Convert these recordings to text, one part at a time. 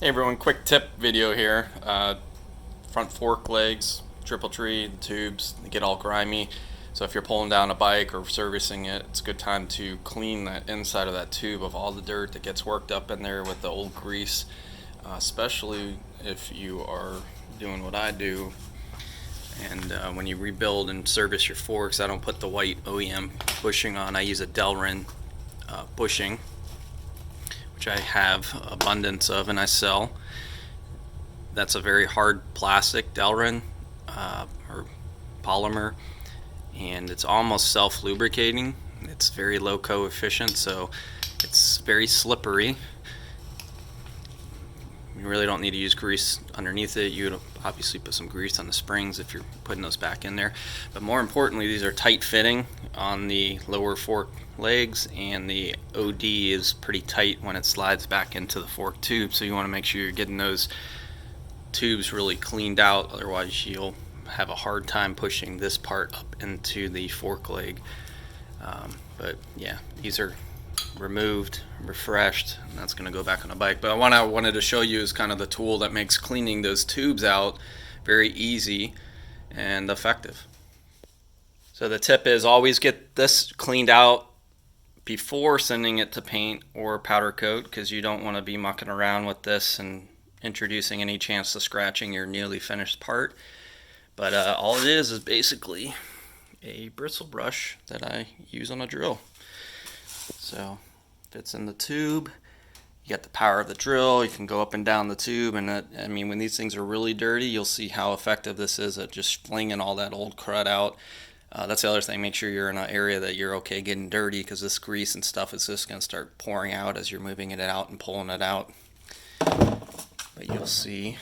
Hey everyone, quick tip video here. Front fork legs, triple tree, the tubes, they get all grimy. So if you're pulling down a bike or servicing it, it's a good time to clean that inside of that tube of all the dirt that gets worked up in there with the old grease, especially if you are doing what I do. And when you rebuild and service your forks, I don't put the white OEM bushing on. I use a Delrin bushing, which I have abundance of and I sell. That's a very hard plastic, Delrin, or polymer, and it's almost self-lubricating. It's very low coefficient, so it's very slippery. You really don't need to use grease underneath it. You would obviously put some grease on the springs if you're putting those back in there. But more importantly, these are tight fitting on the lower fork legs, and the OD is pretty tight when it slides back into the fork tube. So you want to make sure you're getting those tubes really cleaned out, otherwise you'll have a hard time pushing this part up into the fork leg. But yeah, these are removed, refreshed, and that's going to go back on a bike. But what I wanted to show you is kind of the tool that makes cleaning those tubes out very easy and effective. So the tip is always get this cleaned out before sending it to paint or powder coat, because you don't want to be mucking around with this and introducing any chance of scratching your nearly finished part. But all it is basically a bristle brush that I use on a drill. So fits in the tube. You got the power of the drill. You can go up and down the tube, and I mean, when these things are really dirty, you'll see how effective this is at just flinging all that old crud out. That's the other thing. Make sure you're in an area that you're okay getting dirty, because this grease and stuff is just going to start pouring out as you're moving it out and pulling it out. But you'll see.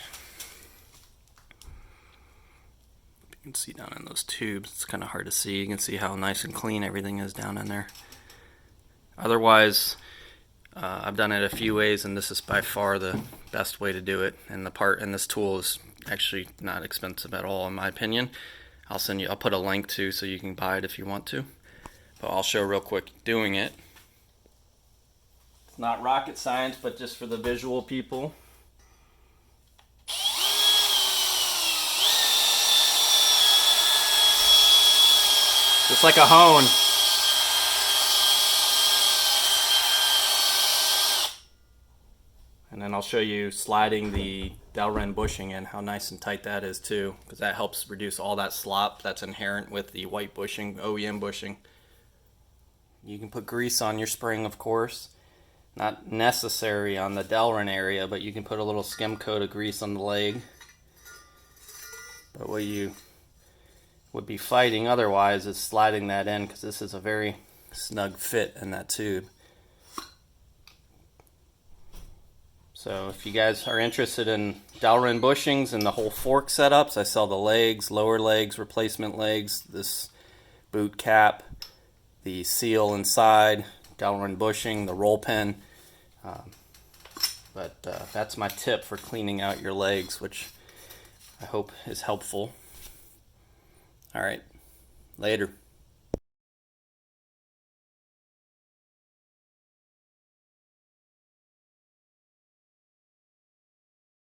You can see down in those tubes. It's kind of hard to see. You can see how nice and clean everything is down in there. Otherwise, I've done it a few ways, and this is by far the best way to do it. And this tool is actually not expensive at all, in my opinion. I'll put a link to, so you can buy it if you want to. But I'll show real quick doing it. It's not rocket science, but just for the visual people. Just like a hone. And then I'll show you sliding the Delrin bushing in, how nice and tight that is too, because that helps reduce all that slop that's inherent with the white bushing, OEM bushing. You can put grease on your spring, of course. Not necessary on the Delrin area, but you can put a little skim coat of grease on the leg. But what you would be fighting otherwise is sliding that in, because this is a very snug fit in that tube. So if you guys are interested in Delrin bushings and the whole fork setups, I sell the legs, lower legs, replacement legs, this boot cap, the seal inside, Delrin bushing, the roll pin. But that's my tip for cleaning out your legs, which I hope is helpful. All right, later.